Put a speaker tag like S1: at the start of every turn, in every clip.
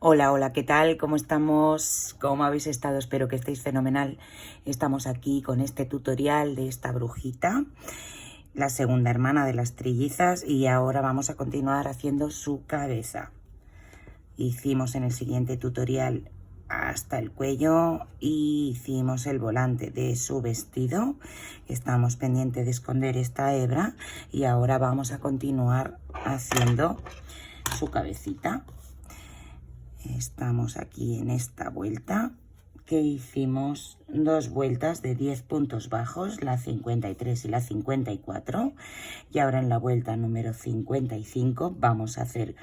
S1: Hola, hola, ¿qué tal? ¿Cómo estamos? ¿Cómo habéis estado? Espero que estéis fenomenal. Estamos aquí con este tutorial de esta brujita, la segunda hermana de las trillizas, y ahora vamos a continuar haciendo su cabeza. Hicimos en el siguiente tutorial hasta el cuello y hicimos el volante de su vestido. Estamos pendientes de esconder esta hebra y ahora vamos a continuar haciendo su cabecita. Estamos aquí en esta vuelta que hicimos dos vueltas de 10 puntos bajos, la 53 y la 54, y ahora en la vuelta número 55 vamos a hacer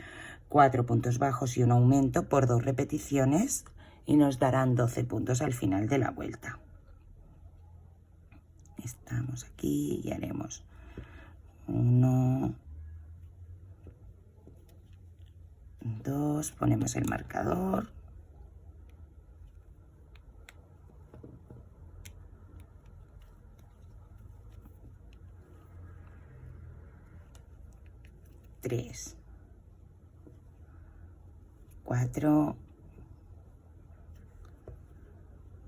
S1: 4 puntos bajos y un aumento por 2 repeticiones y nos darán 12 puntos al final de la vuelta. Estamos aquí y haremos 1, 2, ponemos el marcador, 3, 4,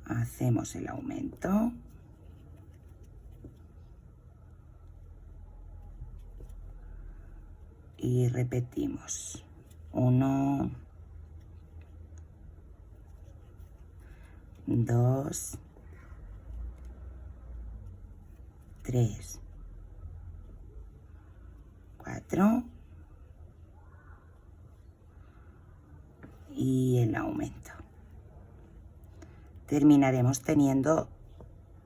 S1: hacemos el aumento, y repetimos 1, 2, 3, 4 y el aumento. Terminaremos teniendo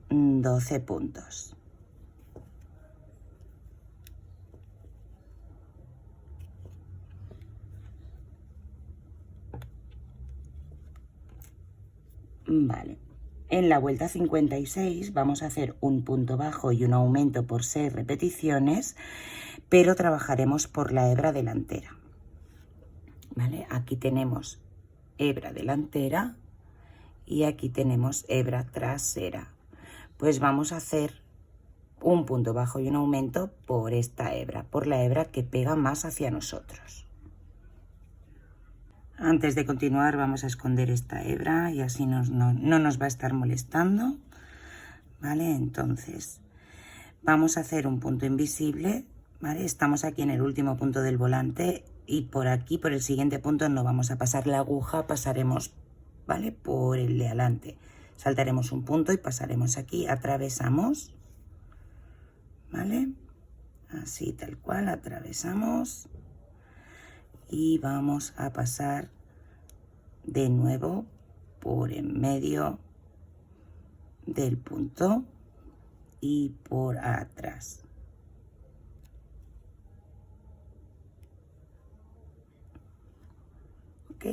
S1: 12 puntos. Vale, en la vuelta 56 vamos a hacer un punto bajo y un aumento por 6 repeticiones, pero trabajaremos por la hebra delantera. Vale, aquí tenemos hebra delantera y aquí tenemos hebra trasera. Pues vamos a hacer un punto bajo y un aumento por esta hebra, por la hebra que pega más hacia nosotros. Antes de continuar vamos a esconder esta hebra y así no nos va a estar molestando. Vale, entonces vamos a hacer un punto invisible. Vale, estamos aquí en el último punto del volante y por aquí, por el siguiente punto, no vamos a pasar la aguja, pasaremos, vale, por el de adelante. Saltaremos un punto y pasaremos aquí, atravesamos, vale, así tal cual, atravesamos y vamos a pasar de nuevo por en medio del punto y por atrás. ¿Ok?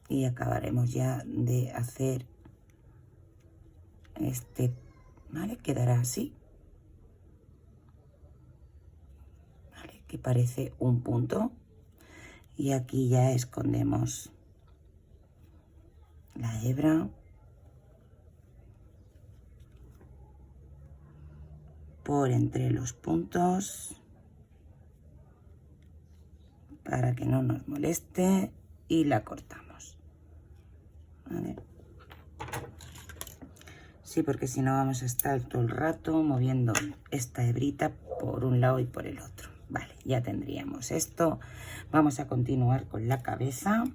S1: Y acabaremos ya de hacer este, ¿vale? Quedará así. ¿Vale? Que parece un punto. Y aquí ya escondemos la hebra. Por entre los puntos. Para que no nos moleste. Y la cortamos. ¿Vale? Sí, porque si no vamos a estar todo el rato moviendo esta hebrita por un lado y por el otro. Vale, ya tendríamos esto. Vamos a continuar con la cabeza.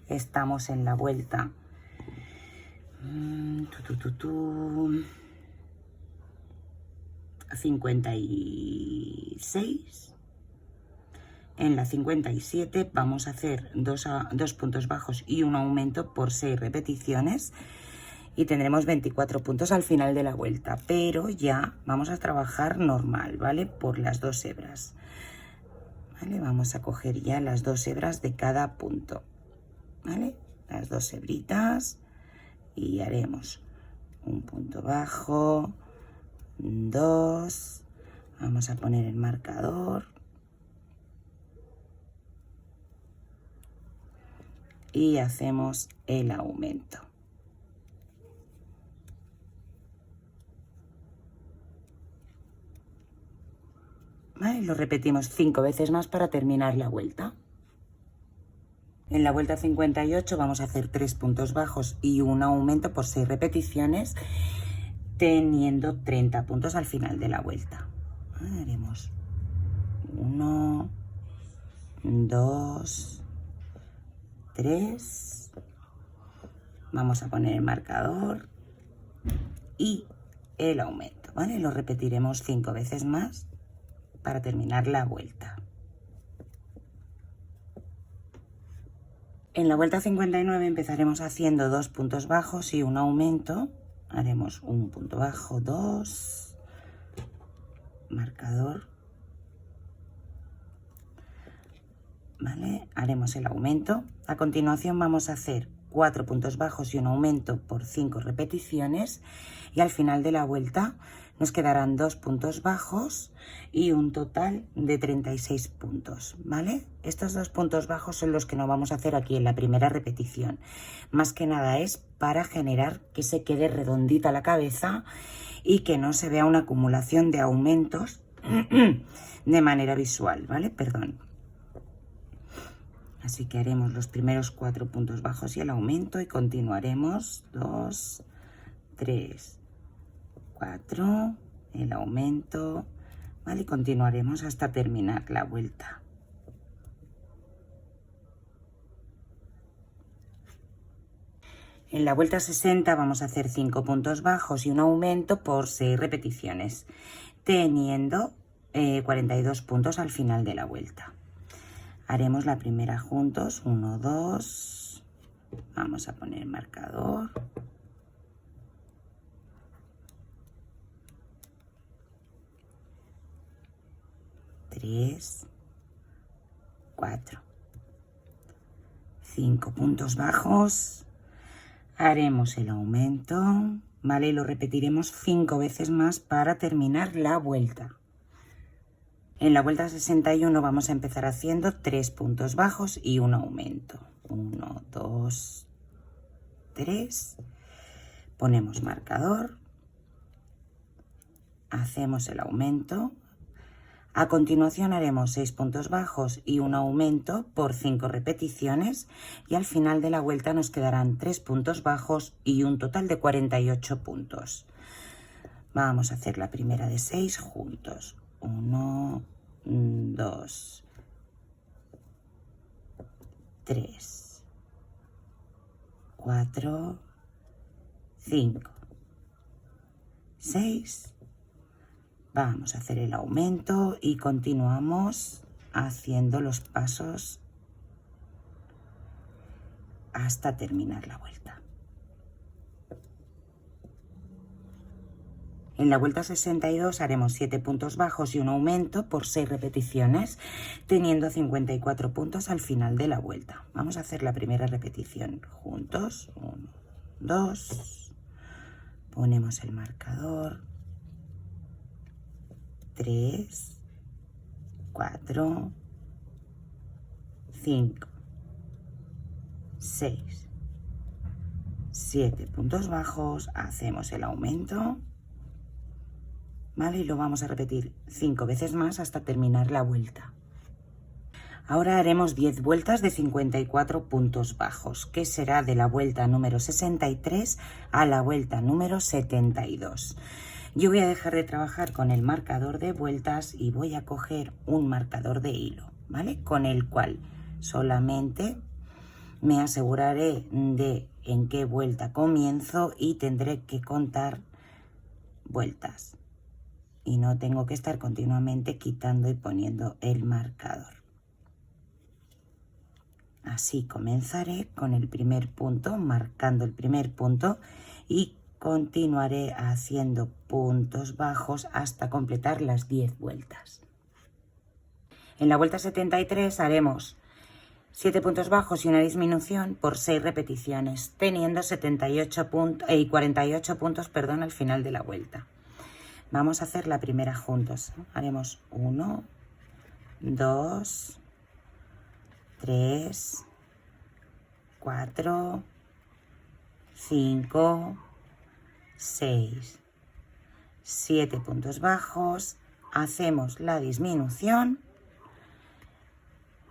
S1: Estamos en la vuelta 56. En la 57 vamos a hacer dos puntos bajos y un aumento por 6 repeticiones. Y tendremos 24 puntos al final de la vuelta, pero ya vamos a trabajar normal, ¿vale? Por las 2 hebras, ¿vale? Vamos a coger ya las 2 hebras de cada punto, ¿vale? Las 2 hebritas y haremos un punto bajo, 2, vamos a poner el marcador y hacemos el aumento. ¿vale? Lo repetimos 5 veces más para terminar la vuelta. En la vuelta 58 vamos a hacer 3 puntos bajos y un aumento por 6 repeticiones, teniendo 30 puntos al final de la vuelta. Haremos 1, 2, 3. Vamos a poner el marcador y el aumento, ¿vale? Lo repetiremos 5 veces más para terminar la vuelta. En la vuelta 59 empezaremos haciendo 2 puntos bajos y un aumento. Haremos un punto bajo, 2, marcador, ¿vale? Haremos el aumento. A continuación vamos a hacer 4 puntos bajos y un aumento por 5 repeticiones y al final de la vuelta nos quedarán 2 puntos bajos y un total de 36 puntos, ¿vale? Estos 2 puntos bajos son los que no vamos a hacer aquí en la primera repetición. Más que nada es para generar que se quede redondita la cabeza y que no se vea una acumulación de aumentos de manera visual, ¿vale? Perdón. Así que haremos los primeros 4 puntos bajos y el aumento y continuaremos 2, 3, 4, el aumento, ¿vale? Y continuaremos hasta terminar la vuelta. En la vuelta 60 vamos a hacer 5 puntos bajos y un aumento por 6 repeticiones, teniendo 42 puntos al final de la vuelta. Haremos la primera juntos, 1, 2, vamos a poner marcador. 3, 4, 5 puntos bajos, haremos el aumento, ¿vale? Y lo repetiremos 5 veces más para terminar la vuelta. En la vuelta 61 vamos a empezar haciendo 3 puntos bajos y un aumento. 1, 2, 3, ponemos marcador, hacemos el aumento. A continuación haremos 6 puntos bajos y un aumento por 5 repeticiones y al final de la vuelta nos quedarán 3 puntos bajos y un total de 48 puntos. Vamos a hacer la primera de 6 juntos. 1, 2, 3, 4, 5, 6. Vamos a hacer el aumento y continuamos haciendo los pasos hasta terminar la vuelta. En la vuelta 62 haremos 7 puntos bajos y un aumento por 6 repeticiones, teniendo 54 puntos al final de la vuelta. Vamos a hacer la primera repetición juntos. 1, 2, ponemos el marcador. 3, 4, 5, 6, 7 puntos bajos, hacemos el aumento, ¿vale? Y lo vamos a repetir 5 veces más hasta terminar la vuelta. Ahora haremos 10 vueltas de 54 puntos bajos, que será de la vuelta número 63 a la vuelta número 72. Yo voy a dejar de trabajar con el marcador de vueltas y voy a coger un marcador de hilo, ¿vale? Con el cual solamente me aseguraré de en qué vuelta comienzo y tendré que contar vueltas. Y no tengo que estar continuamente quitando y poniendo el marcador. Así comenzaré con el primer punto, marcando el primer punto y continuaré haciendo puntos bajos hasta completar las 10 vueltas. En la vuelta 73 haremos 7 puntos bajos y una disminución por 6 repeticiones, teniendo 48 puntos al final de la vuelta. Vamos a hacer la primera juntos. Haremos 1, 2, 3, 4, 5, 6, 7 puntos bajos, hacemos la disminución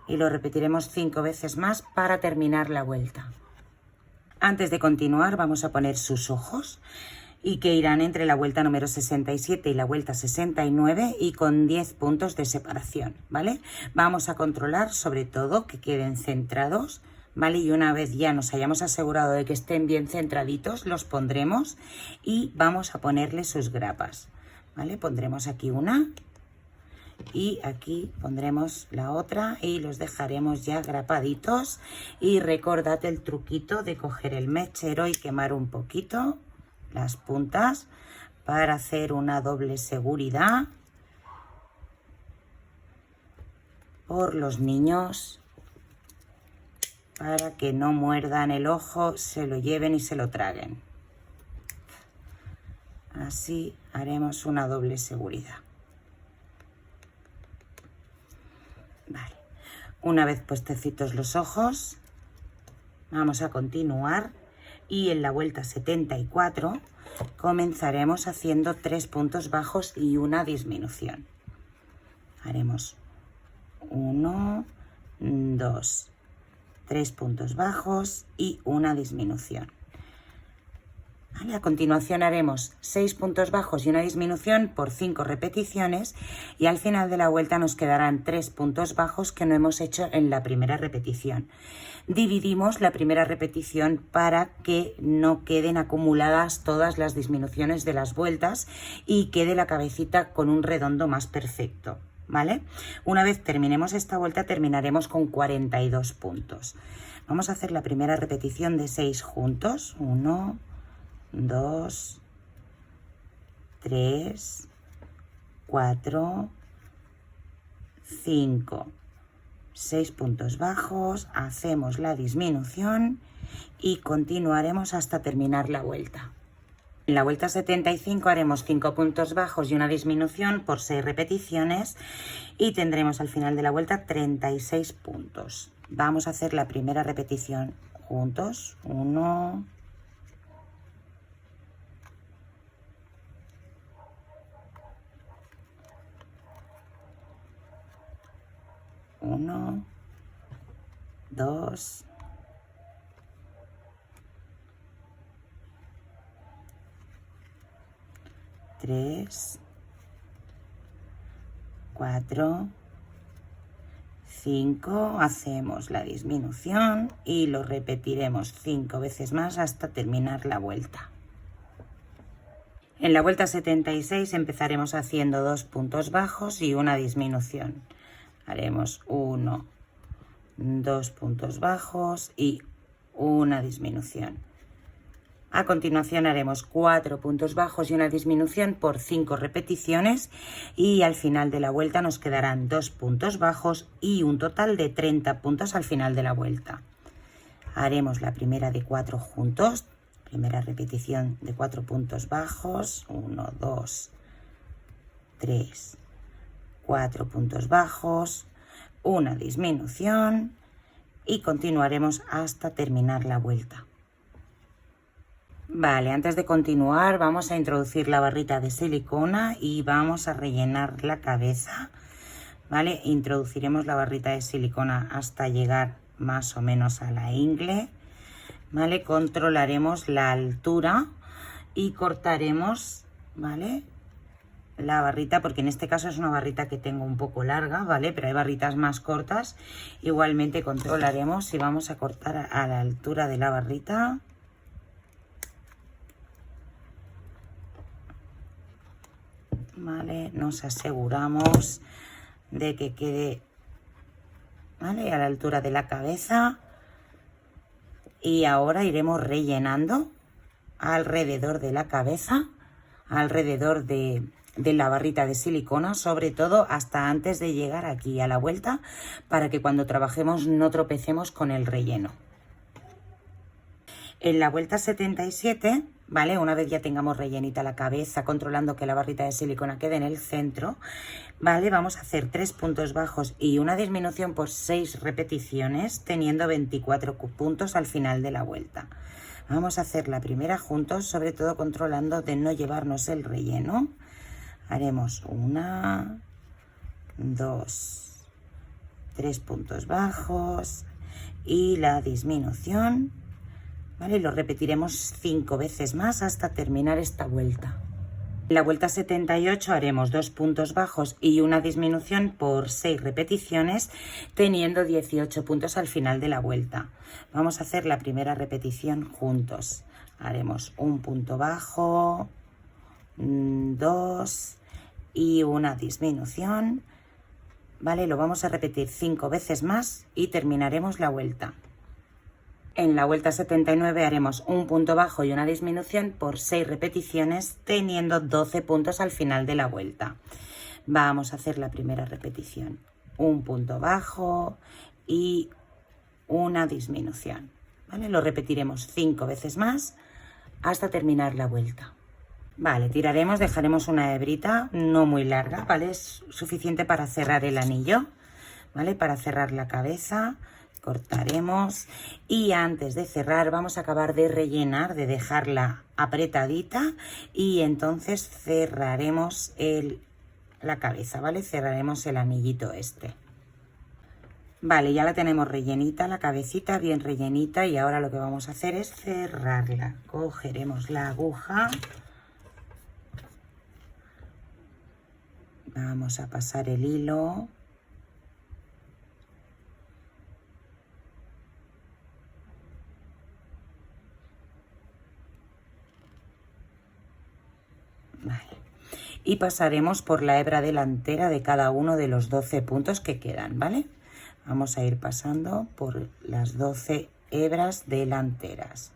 S1: y lo repetiremos 5 veces más para terminar la vuelta. Antes de continuar vamos a poner sus ojos y que irán entre la vuelta número 67 y la vuelta 69 y con 10 puntos de separación, ¿vale? Vamos a controlar sobre todo que queden centrados, ¿vale? Y una vez ya nos hayamos asegurado de que estén bien centraditos, los pondremos y vamos a ponerle sus grapas, ¿vale? Pondremos aquí una y aquí pondremos la otra y los dejaremos ya grapaditos. Y recordad el truquito de coger el mechero y quemar un poquito las puntas para hacer una doble seguridad por los niños, para que no muerdan el ojo, se lo lleven y se lo traguen. Así haremos una doble seguridad. Vale, una vez puestecitos los ojos, vamos a continuar y en la vuelta 74 comenzaremos haciendo 3 puntos bajos y una disminución. Haremos 1, 2, 3 puntos bajos y una disminución. Vale, a continuación haremos 6 puntos bajos y una disminución por 5 repeticiones y al final de la vuelta nos quedarán 3 puntos bajos que no hemos hecho en la primera repetición. Dividimos la primera repetición para que no queden acumuladas todas las disminuciones de las vueltas y quede la cabecita con un redondo más perfecto, ¿vale? Una vez terminemos esta vuelta terminaremos con 42 puntos. Vamos a hacer la primera repetición de 6 juntos. 1, 2, 3, 4, 5, 6 puntos bajos, hacemos la disminución y continuaremos hasta terminar la vuelta. En la vuelta 75 haremos 5 puntos bajos y una disminución por 6 repeticiones y tendremos al final de la vuelta 36 puntos. Vamos a hacer la primera repetición juntos. 1, 1, 2, 3, 4, 5, hacemos la disminución y lo repetiremos 5 veces más hasta terminar la vuelta. En la vuelta 76 empezaremos haciendo 2 puntos bajos y una disminución. Haremos 1, 2 puntos bajos y una disminución. A continuación haremos 4 puntos bajos y una disminución por 5 repeticiones y al final de la vuelta nos quedarán 2 puntos bajos y un total de 30 puntos al final de la vuelta. Haremos la primera de 4 juntos, primera repetición de 4 puntos bajos, 1, 2, 3, 4 puntos bajos, una disminución y continuaremos hasta terminar la vuelta. Vale, antes de continuar vamos a introducir la barrita de silicona y vamos a rellenar la cabeza, ¿vale? Introduciremos la barrita de silicona hasta llegar más o menos a la ingle, ¿vale? Controlaremos la altura y cortaremos, ¿vale?, la barrita, porque en este caso es una barrita que tengo un poco larga, ¿vale? Pero hay barritas más cortas. Igualmente controlaremos y vamos a cortar a la altura de la barrita. Vale, nos aseguramos de que quede, ¿vale?, a la altura de la cabeza. Y ahora iremos rellenando alrededor de la cabeza, alrededor de la barrita de silicona, sobre todo hasta antes de llegar aquí a la vuelta, para que cuando trabajemos no tropecemos con el relleno. En la vuelta 77, ¿vale?, una vez ya tengamos rellenita la cabeza, controlando que la barrita de silicona quede en el centro, ¿vale?, vamos a hacer 3 puntos bajos y una disminución por 6 repeticiones, teniendo 24 puntos al final de la vuelta. Vamos a hacer la primera juntos, sobre todo controlando de no llevarnos el relleno. Haremos 1, 2, 3 puntos bajos y la disminución, ¿vale? Lo repetiremos 5 veces más hasta terminar esta vuelta. En la vuelta 78 haremos 2 puntos bajos y una disminución por 6 repeticiones, teniendo 18 puntos al final de la vuelta. Vamos a hacer la primera repetición juntos. Haremos un punto bajo, 2 y una disminución, ¿vale? Lo vamos a repetir 5 veces más y terminaremos la vuelta. En la vuelta 79 haremos un punto bajo y una disminución por 6 repeticiones, teniendo 12 puntos al final de la vuelta. Vamos a hacer la primera repetición. Un punto bajo y una disminución, ¿vale? Lo repetiremos 5 veces más hasta terminar la vuelta. Vale, tiraremos, dejaremos una hebrita no muy larga, ¿vale? Es suficiente para cerrar el anillo, ¿vale? Para cerrar la cabeza. Cortaremos y antes de cerrar vamos a acabar de rellenar, de dejarla apretadita y entonces cerraremos la cabeza, ¿vale? Cerraremos el anillito este. Vale, ya la tenemos rellenita, la cabecita bien rellenita y ahora lo que vamos a hacer es cerrarla. Cogeremos la aguja. Vamos a pasar el hilo. Vale. Y pasaremos por la hebra delantera de cada uno de los 12 puntos que quedan, ¿vale? Vamos a ir pasando por las 12 hebras delanteras.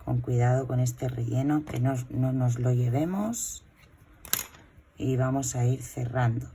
S1: Con cuidado con este relleno, que no nos lo llevemos. Y vamos a ir cerrando.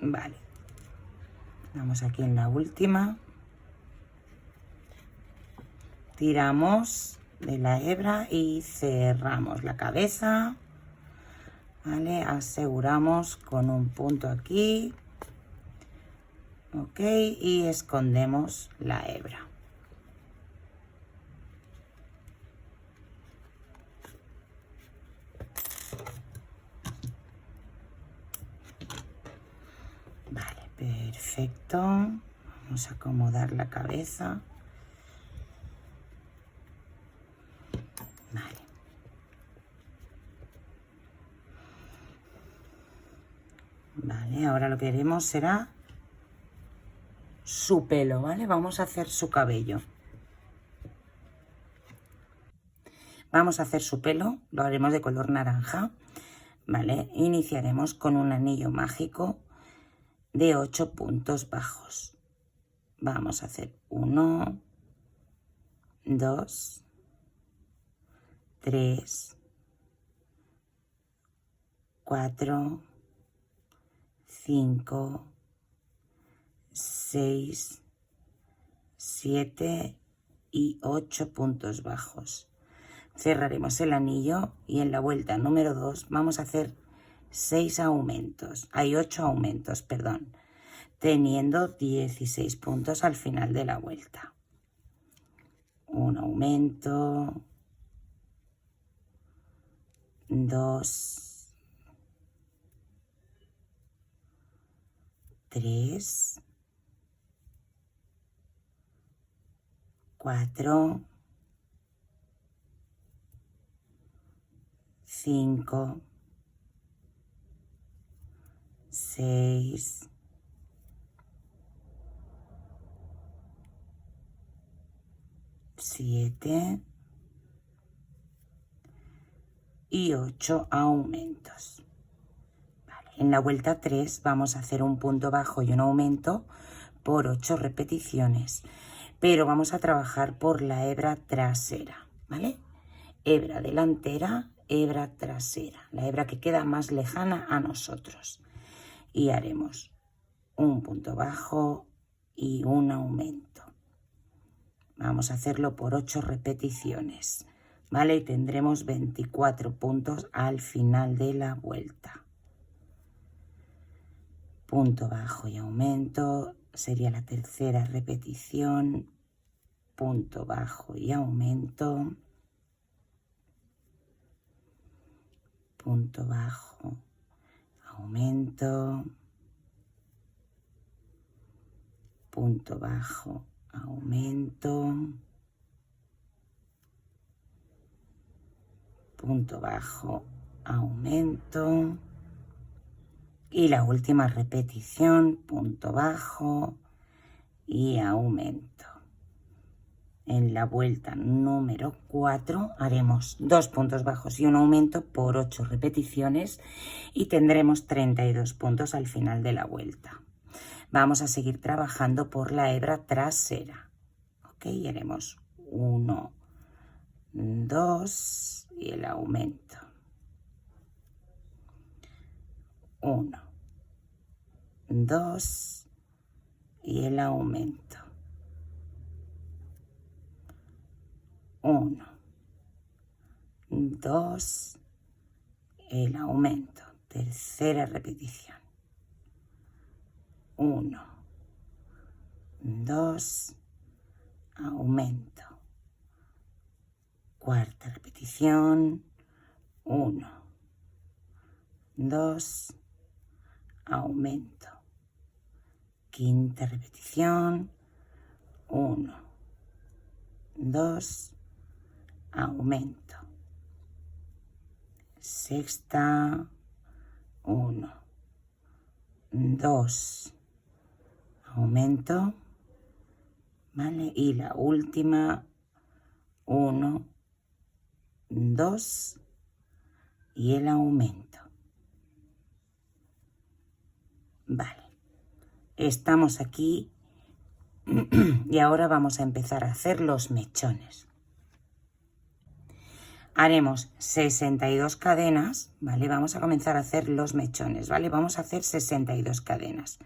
S1: Vale, vamos aquí en la última, tiramos de la hebra y cerramos la cabeza, ¿vale? Aseguramos con un punto aquí, ok, y escondemos la hebra. Perfecto, vamos a acomodar la cabeza. Vale. Vale, ahora lo que haremos será su pelo, ¿vale? Vamos a hacer su cabello. Vamos a hacer su pelo, lo haremos de color naranja, ¿vale? Iniciaremos con un anillo mágico de 8 puntos bajos. Vamos a hacer 1, 2, 3, 4, 5, 6, 7 y 8 puntos bajos. Cerraremos el anillo y en la vuelta número 2 vamos a hacer 6 aumentos, hay 8 aumentos, perdón, teniendo 16 puntos al final de la vuelta. Un aumento, 2, 3, 4, 5, 6, 7 y 8 aumentos. Vale. En la vuelta 3 vamos a hacer un punto bajo y un aumento por 8 repeticiones. pero vamos a trabajar por la hebra trasera, ¿vale? Hebra delantera, hebra trasera, la hebra que queda más lejana a nosotros. Y haremos un punto bajo y un aumento. Vamos a hacerlo por 8 repeticiones, ¿vale? Y tendremos 24 puntos al final de la vuelta. Punto bajo y aumento, sería la tercera repetición. Punto bajo y aumento. Punto bajo, aumento. Punto bajo, aumento. Punto bajo, aumento. Y la última repetición, punto bajo y aumento. En la vuelta número 4 haremos 2 puntos bajos y un aumento por 8 repeticiones y tendremos 32 puntos al final de la vuelta. Vamos a seguir trabajando por la hebra trasera. Ok, y haremos 1, 2 y el aumento. 1, 2 y el aumento. 1, 2, el aumento. Tercera repetición. 1, 2, aumento. Cuarta repetición. 1, 2, aumento. Quinta repetición. 1, 2, aumento. Sexta. 1, 2, aumento, ¿vale? Y la última, 1, 2 y el aumento. Vale, estamos aquí y ahora vamos a empezar a hacer los mechones. Haremos 62 cadenas, ¿vale? Vamos a comenzar a hacer los mechones, ¿vale? Vamos a hacer 62 cadenas.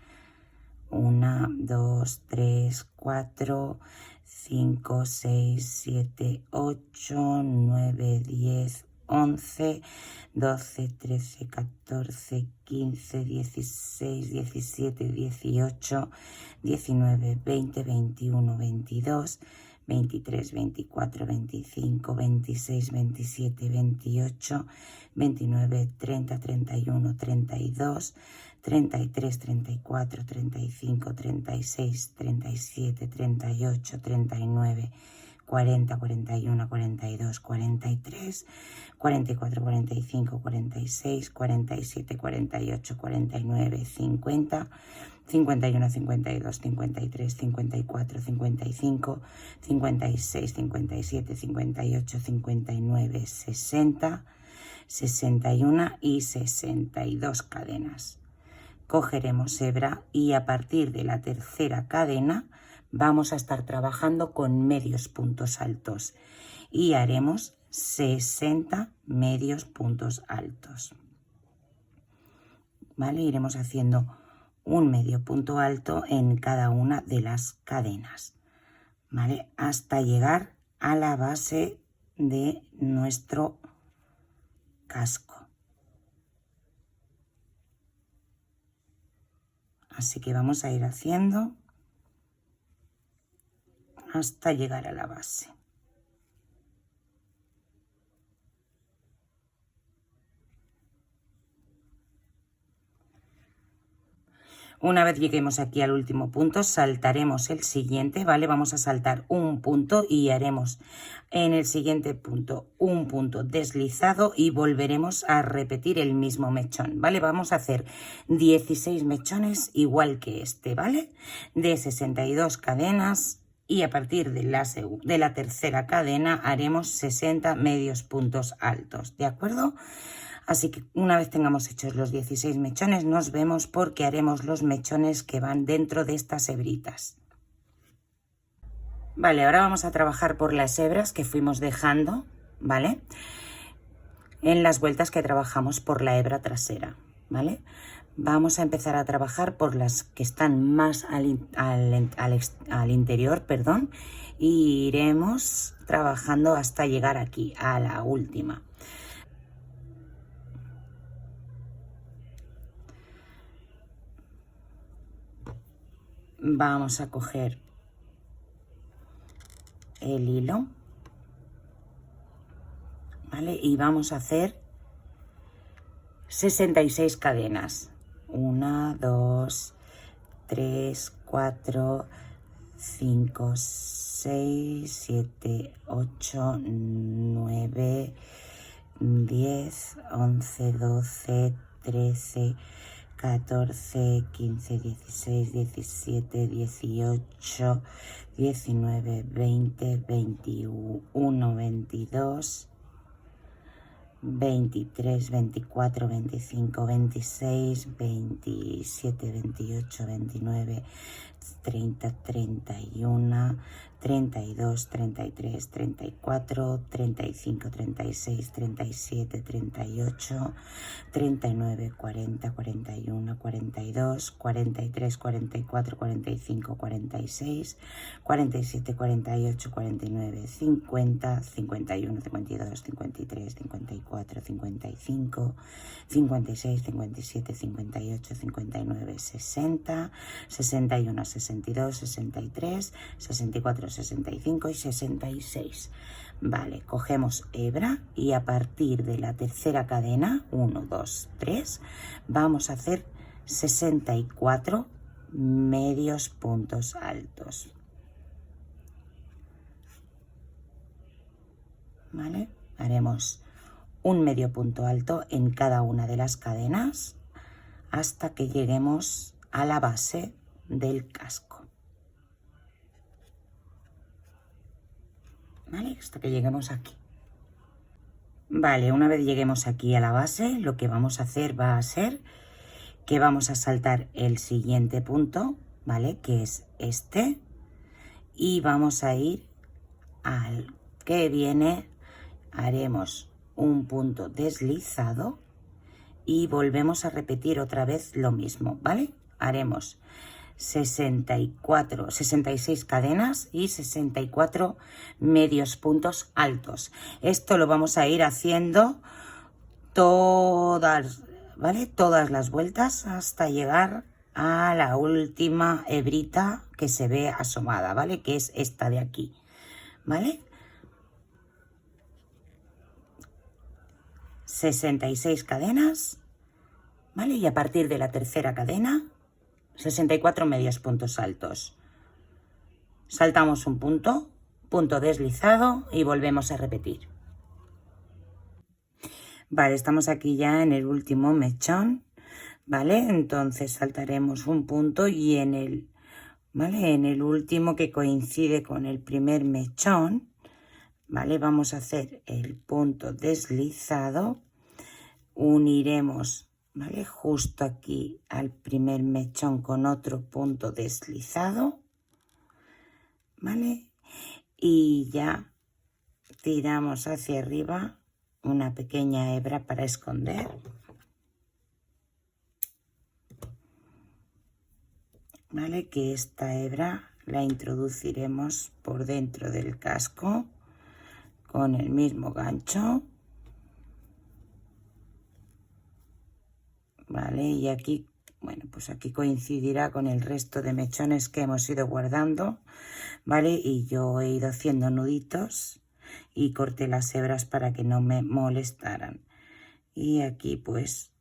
S1: 1, 2, 3, 4, 5, 6, 7, 8, 9, 10, 11, 12, 13, 14, 15, 16, 17, 18, 19, 20, 21, 22, 23, 24, 25, 26, 27, 28, 29, 30, 31, 32, 33, 34, 35, 36, 37, 38, 39, 40, 41, 42, 43, 44, 45, 46, 47, 48, 49, 50, 51, 52, 53, 54, 55, 56, 57, 58, 59, 60, 61 y 62 cadenas. Cogeremos hebra y a partir de la tercera cadena vamos a estar trabajando con medios puntos altos y haremos 60 medios puntos altos. ¿Vale? Iremos haciendo un medio punto alto en cada una de las cadenas, ¿vale? Hasta llegar a la base de nuestro casco. Así que vamos a ir haciendo hasta llegar a la base. Una vez lleguemos aquí al último punto, saltaremos el siguiente, ¿vale? Vamos a saltar un punto y haremos en el siguiente punto un punto deslizado y volveremos a repetir el mismo mechón, ¿vale? Vamos a hacer 16 mechones igual que este, ¿vale? De 62 cadenas y a partir de la tercera cadena haremos 60 medios puntos altos, ¿de acuerdo? Así que una vez tengamos hechos los 16 mechones, nos vemos porque haremos los mechones que van dentro de estas hebritas. Vale, ahora vamos a trabajar por las hebras que fuimos dejando, ¿vale? En las vueltas que trabajamos por la hebra trasera, ¿vale? Vamos a empezar a trabajar por las que están más al interior, perdón, y iremos trabajando hasta llegar aquí, a la última. Vamos a coger el hilo, ¿vale? Y vamos a hacer 66 cadenas. 1, 2, 3, 4, 5, 6, 7, 8, 9, 10, 11, 12, 13, 14, 15, 16, 17, 18, 19, 20, 21, 22, 23, 24, 25, 26, 27, 28, 29, 30, 31, 32, 33, 34, 35, 36, 37, 38, 39, 40, 41, 42, 43, 44, 45, 46, 47, 48, 49, 50, 51, 52, 53, 54, 55, 56, 57, 58, 59, 60, 61, 62, 63, 64, 65 y 66. Vale, cogemos hebra y a partir de la tercera cadena, 1, 2, 3, vamos a hacer 64 medios puntos altos. ¿Vale? Haremos un medio punto alto en cada una de las cadenas hasta que lleguemos a la base del casco. ¿Vale? Hasta que lleguemos aquí. Vale, una vez lleguemos aquí a la base, lo que vamos a hacer va a ser que vamos a saltar el siguiente punto, ¿vale? Que es este. Y vamos a ir al que viene, haremos un punto deslizado y volvemos a repetir otra vez lo mismo, ¿vale? Haremos 66 cadenas y 64 medios puntos altos. Esto lo vamos a ir haciendo todas, ¿vale? Todas las vueltas hasta llegar a la última hebrita que se ve asomada, ¿vale? Que es esta de aquí, ¿vale? 66 cadenas, ¿vale? Y a partir de la tercera cadena, 64 medios puntos altos. Saltamos un punto, punto deslizado y volvemos a repetir. Vale, estamos aquí ya en el último mechón, ¿vale? Entonces saltaremos un punto y en el, ¿vale? En el último que coincide con el primer mechón, ¿vale? Vamos a hacer el punto deslizado, uniremos, ¿vale? Justo aquí al primer mechón con otro punto deslizado, ¿vale? Y ya tiramos hacia arriba una pequeña hebra para esconder, ¿vale? Que esta hebra la introduciremos por dentro del casco con el mismo gancho, ¿vale? Y aquí, bueno, pues aquí coincidirá con el resto de mechones que hemos ido guardando, ¿vale? Y yo he ido haciendo nuditos y corté las hebras para que no me molestaran. Y aquí pues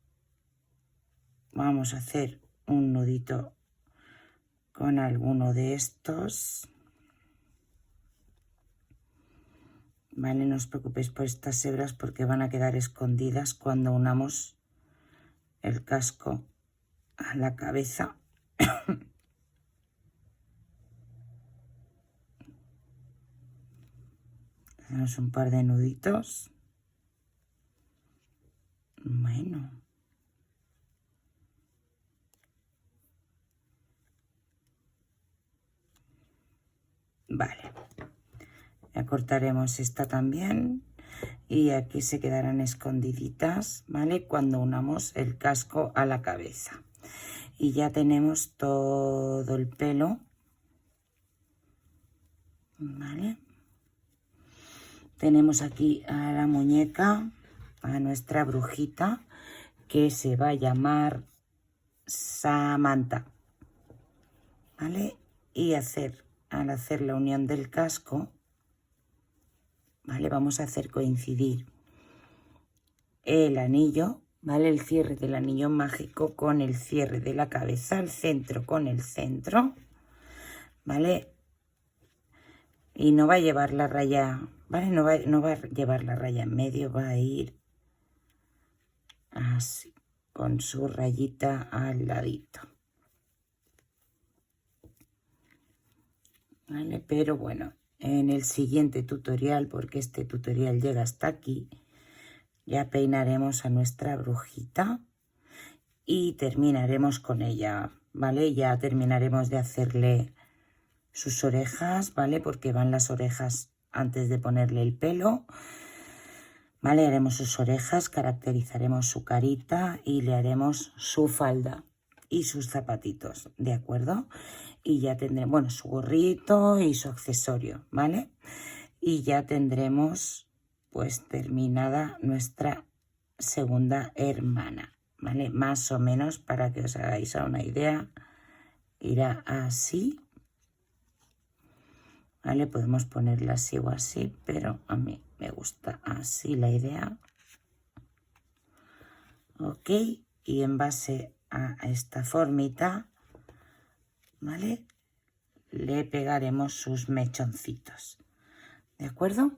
S1: vamos a hacer un nudito con alguno de estos, ¿vale? No os preocupéis por estas hebras porque van a quedar escondidas cuando unamos el casco a la cabeza. Hacemos un par de nuditos. Bueno. Vale. Ya cortaremos esta también y aquí se quedarán escondiditas, ¿vale? Cuando unamos el casco a la cabeza. Y ya tenemos todo el pelo, ¿vale? Tenemos aquí a la muñeca, a nuestra brujita, que se va a llamar Samantha, ¿vale? Y al hacer la unión del casco, ¿vale? Vamos a hacer coincidir el anillo, ¿vale? El cierre del anillo mágico con el cierre de la cabeza, el centro con el centro, ¿vale? Y no va a llevar la raya, ¿vale? No va a llevar la raya en medio, va a ir así, con su rayita al ladito. ¿Vale? Pero bueno, en el siguiente tutorial, porque este tutorial llega hasta aquí, ya peinaremos a nuestra brujita y terminaremos con ella, ¿vale? Ya terminaremos de hacerle sus orejas, ¿vale? Porque van las orejas antes de ponerle el pelo, ¿vale? Haremos sus orejas, caracterizaremos su carita y le haremos su falda y sus zapatitos, ¿de acuerdo? Y ya tendremos, bueno, su gorrito y su accesorio, ¿vale? Y ya tendremos pues terminada nuestra segunda hermana, ¿vale? Más o menos, para que os hagáis una idea, irá así, ¿vale? Podemos ponerla así o así, pero a mí me gusta así la idea. Ok, y en base a esta formita, ¿vale? Le pegaremos sus mechoncitos, ¿de acuerdo?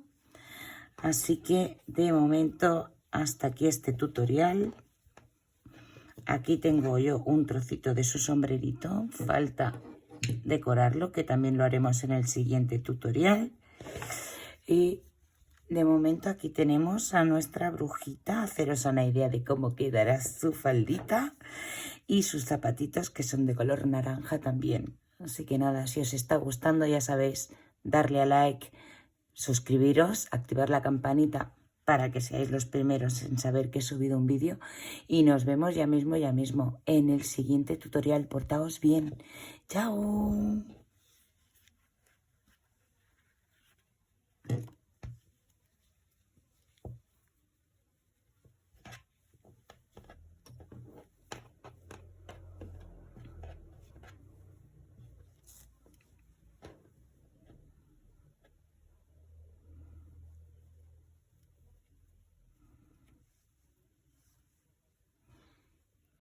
S1: Así que de momento hasta aquí este tutorial. Aquí tengo yo un trocito de su sombrerito, falta decorarlo, que también lo haremos en el siguiente tutorial. Y de momento aquí tenemos a nuestra brujita, haceros una idea de cómo quedará su faldita y sus zapatitos, que son de color naranja también. Así que nada, si os está gustando ya sabéis, darle a like, suscribiros, activar la campanita para que seáis los primeros en saber que he subido un vídeo. Y nos vemos ya mismo en el siguiente tutorial. Portaos bien. ¡Chao!